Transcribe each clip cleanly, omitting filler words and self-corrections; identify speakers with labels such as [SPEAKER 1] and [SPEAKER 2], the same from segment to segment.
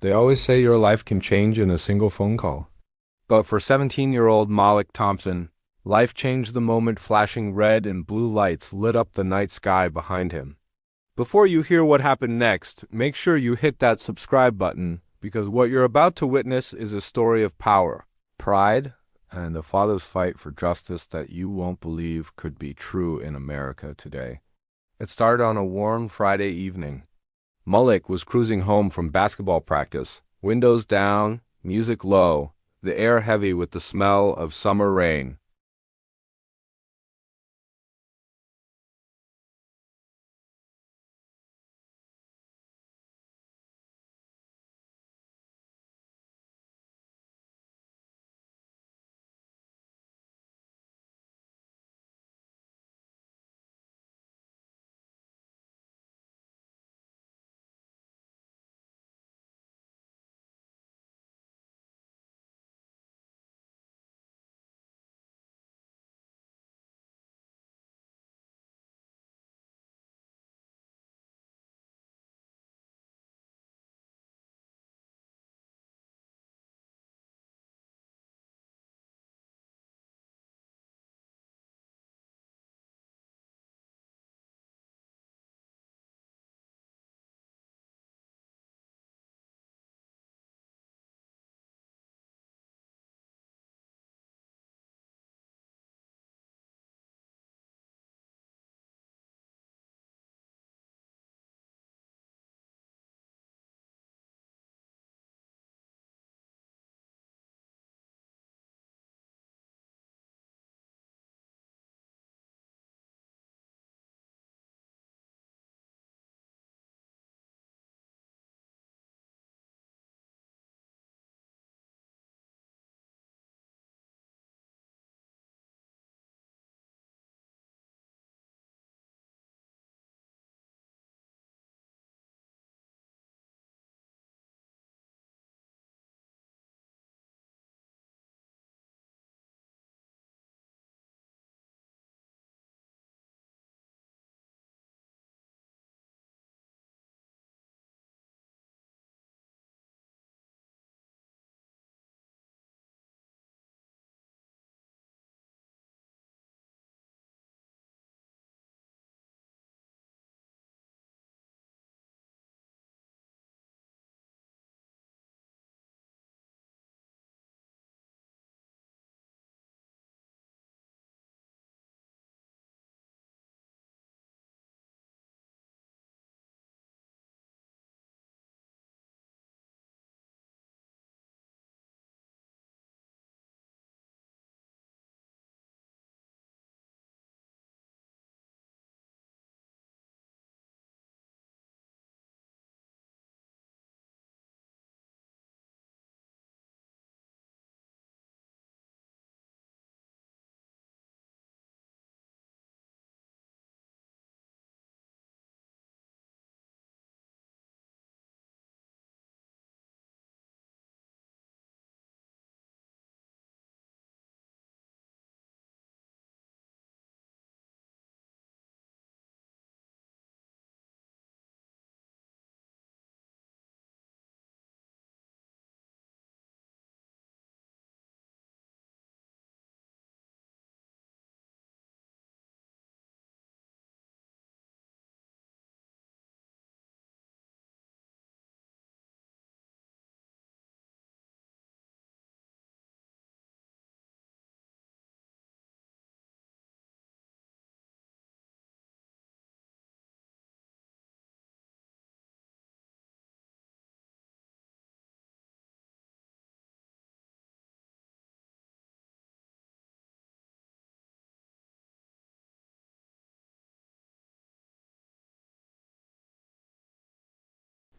[SPEAKER 1] They always say your life can change in a single phone call. But for 17-year-old Malik Thompson, life changed the moment flashing red and blue lights lit up the night sky behind him. Before you hear what happened next, make sure you hit that subscribe button because what you're about to witness is a story of power, pride, and a father's fight for justice that you won't believe could be true in America today. It started on a warm Friday evening. Malik was cruising home from basketball practice, windows down, music low, the air heavy with the smell of summer rain.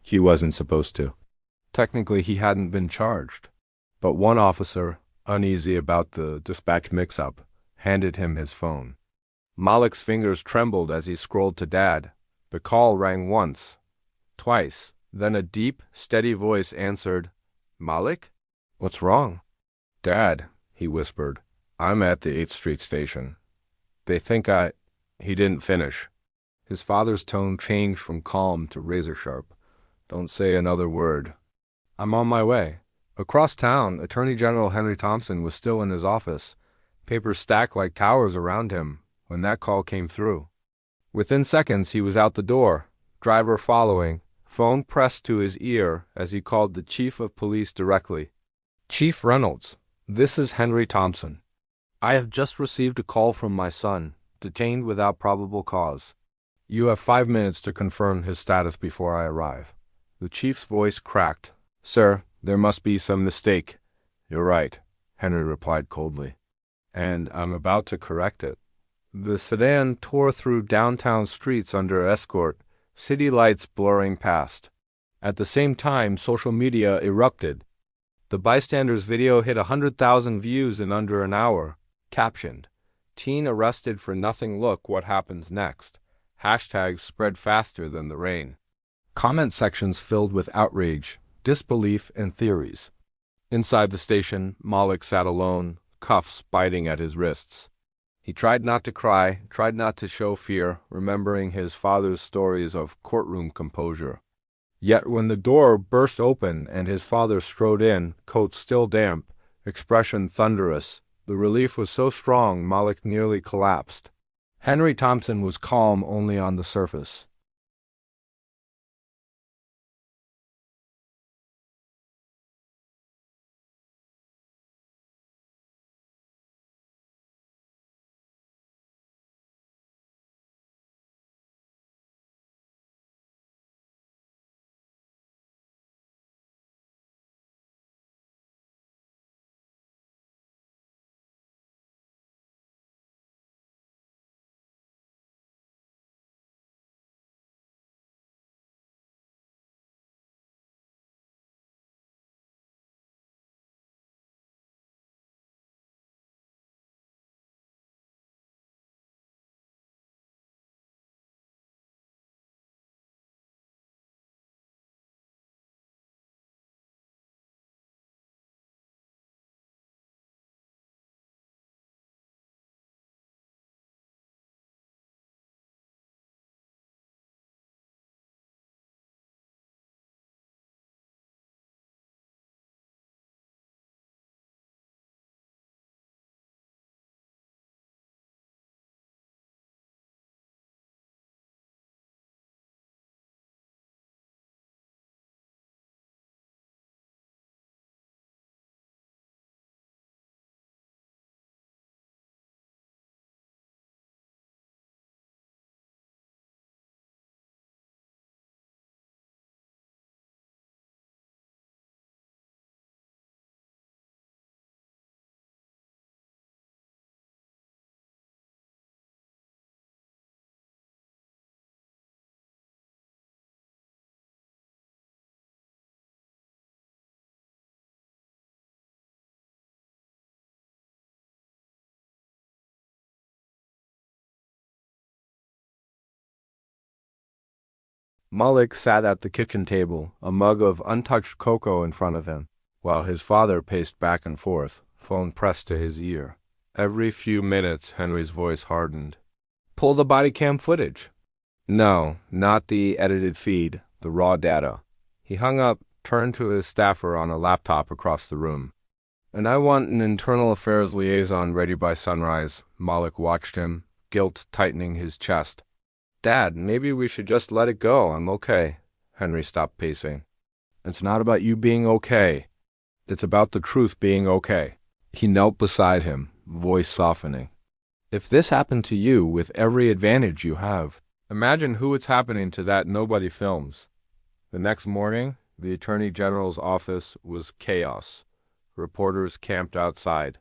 [SPEAKER 1] He wasn't supposed to. Technically, he hadn't been charged. But one officer, uneasy about the dispatch mix-up, handed him his phone. Malik's fingers trembled as he scrolled to Dad. The call rang once, twice, then a deep, steady voice answered, "Malik? What's wrong?" "Dad," he whispered, "I'm at the 8th Street station. They think I—" He didn't finish. His father's tone changed from calm to razor-sharp. "Don't say another word. I'm on my way. Across town, Attorney General Henry Thompson was still in his office, papers stacked like towers around him, when that call came through. Within seconds, he was out the door, driver following, phone pressed to his ear as he called the chief of police directly. Chief Reynolds, this is Henry Thompson. I have just received a call from my son, detained without probable cause. You have 5 minutes to confirm his status before I arrive. The chief's voice cracked. Sir, there must be some mistake. You're right, Henry replied coldly. And I'm about to correct it. The sedan tore through downtown streets under escort, city lights blurring past. At the same time, social media erupted. The bystander's video hit 100,000 views in under an hour. Captioned, "Teen arrested for nothing. Look what happens next." Hashtags spread faster than the rain. Comment sections filled with outrage, disbelief, and theories. Inside the station, Malik sat alone, cuffs biting at his wrists. He tried not to cry, tried not to show fear, remembering his father's stories of courtroom composure. Yet when the door burst open and his father strode in, coat still damp, expression thunderous, the relief was so strong Malik nearly collapsed. Henry Thompson was calm only on the surface. Malik sat at the kitchen table, a mug of untouched cocoa in front of him, while his father paced back and forth, phone pressed to his ear. Every few minutes, Henry's voice hardened. Pull the body cam footage. No, not the edited feed, the raw data. He hung up, turned to his staffer on a laptop across the room. And I want an internal affairs liaison ready by sunrise. Malik watched him, guilt tightening his chest. Dad, maybe we should just let it go. I'm okay. Henry stopped pacing. It's not about you being okay. It's about the truth being okay. He knelt beside him, voice softening. If this happened to you with every advantage you have, imagine who it's happening to that nobody films. The next morning, the Attorney General's office was chaos. Reporters camped outside.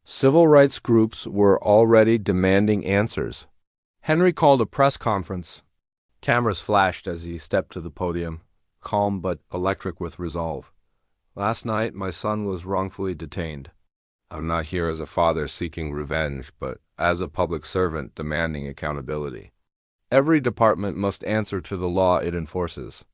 [SPEAKER 1] Civil rights groups were already demanding answers. Henry called a press conference. Cameras flashed as he stepped to the podium, calm but electric with resolve. Last night, my son was wrongfully detained. I'm not here as a father seeking revenge, but as a public servant demanding accountability. Every department must answer to the law it enforces.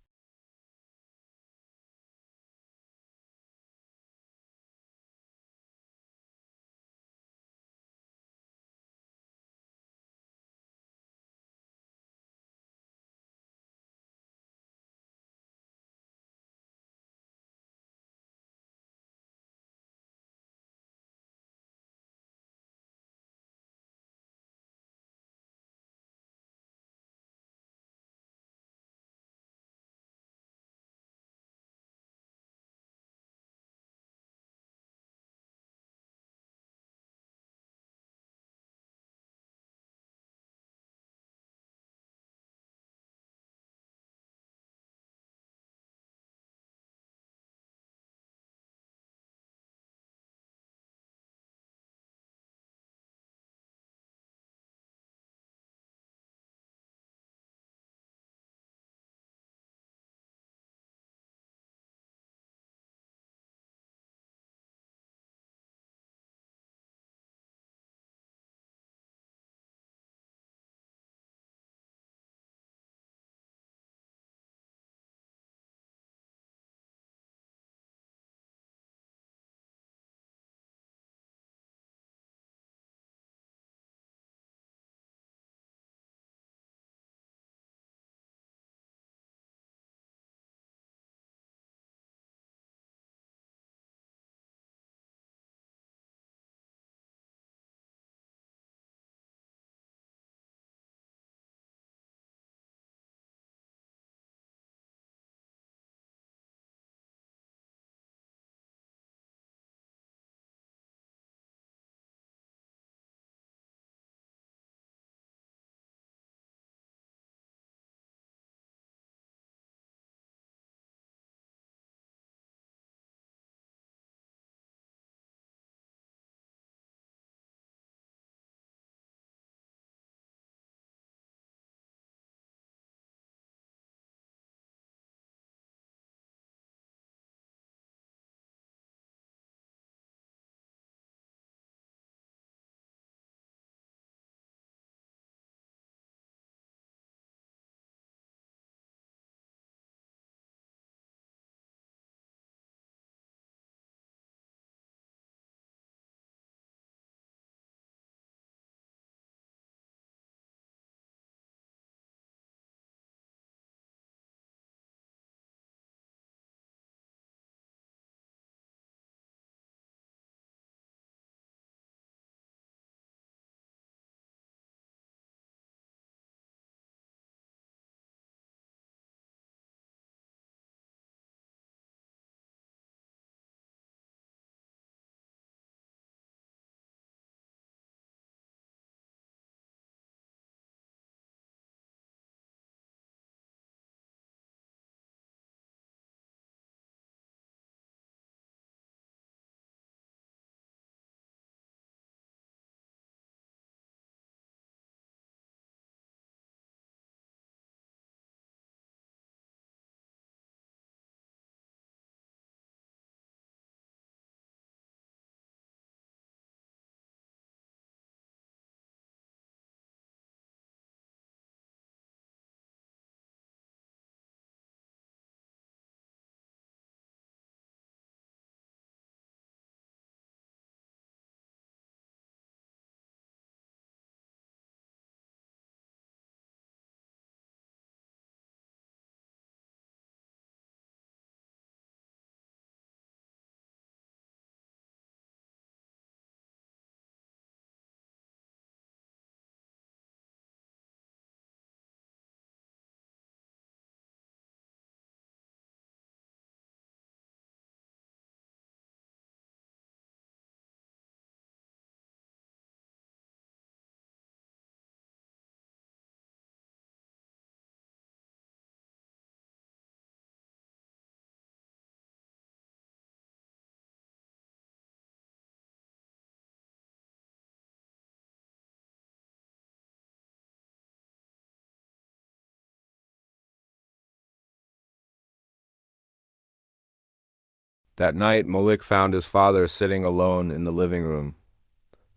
[SPEAKER 1] That night, Malik found his father sitting alone in the living room.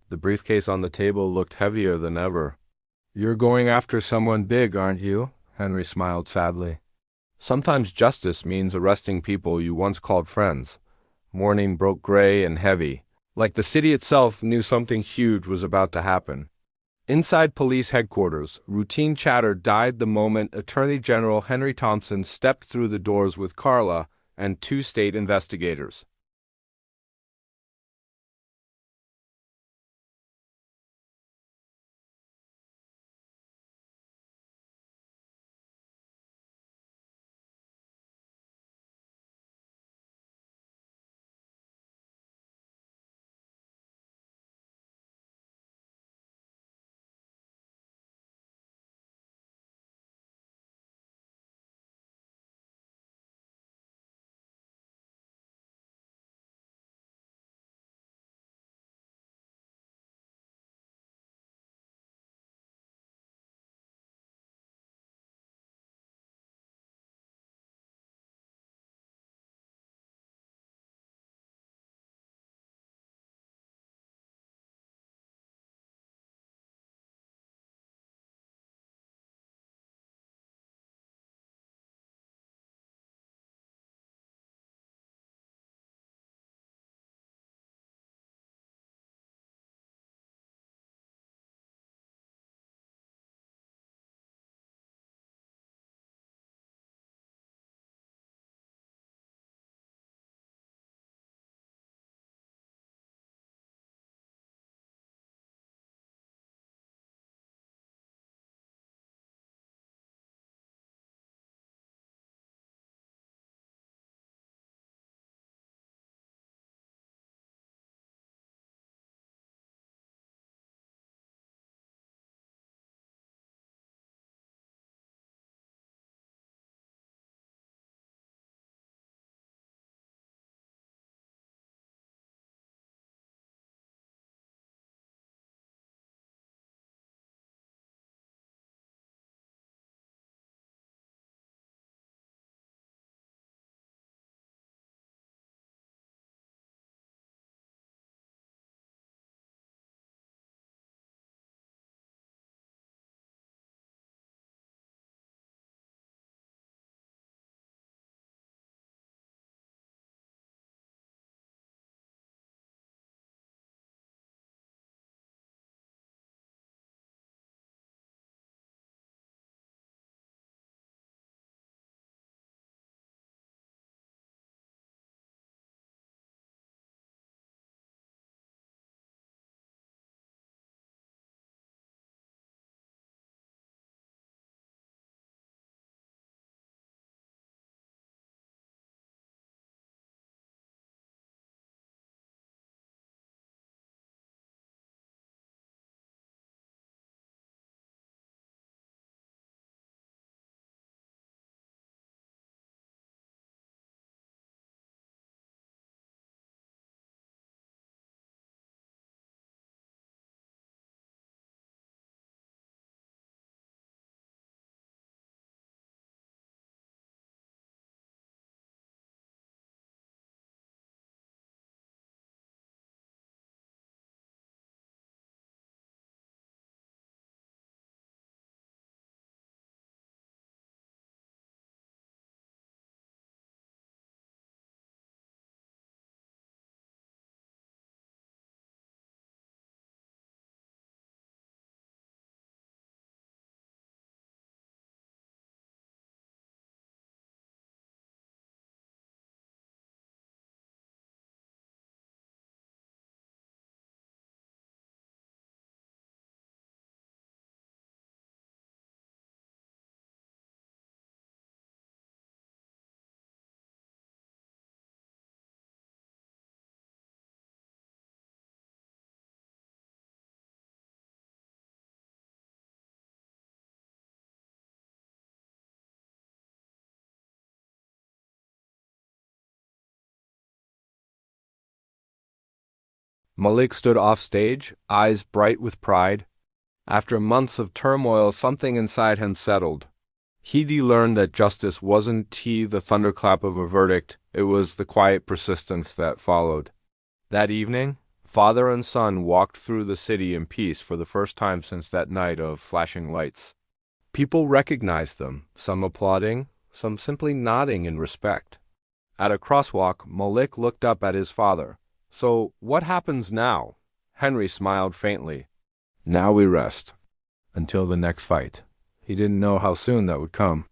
[SPEAKER 1] The briefcase on the table looked heavier than ever. "You're going after someone big, aren't you?" Henry smiled sadly. "Sometimes justice means arresting people you once called friends." Morning broke gray and heavy, like the city itself knew something huge was about to happen. Inside police headquarters, routine chatter died the moment Attorney General Henry Thompson stepped through the doors with Carla and two state investigators. Malik stood off stage, eyes bright with pride. After months of turmoil, something inside him settled. He learned that justice wasn't the thunderclap of a verdict, it was the quiet persistence that followed. That evening, father and son walked through the city in peace for the first time since that night of flashing lights. People recognized them, some applauding, some simply nodding in respect. At a crosswalk, Malik looked up at his father. "So, what happens now?" Henry smiled faintly. "Now we rest. Until the next fight." He didn't know how soon that would come.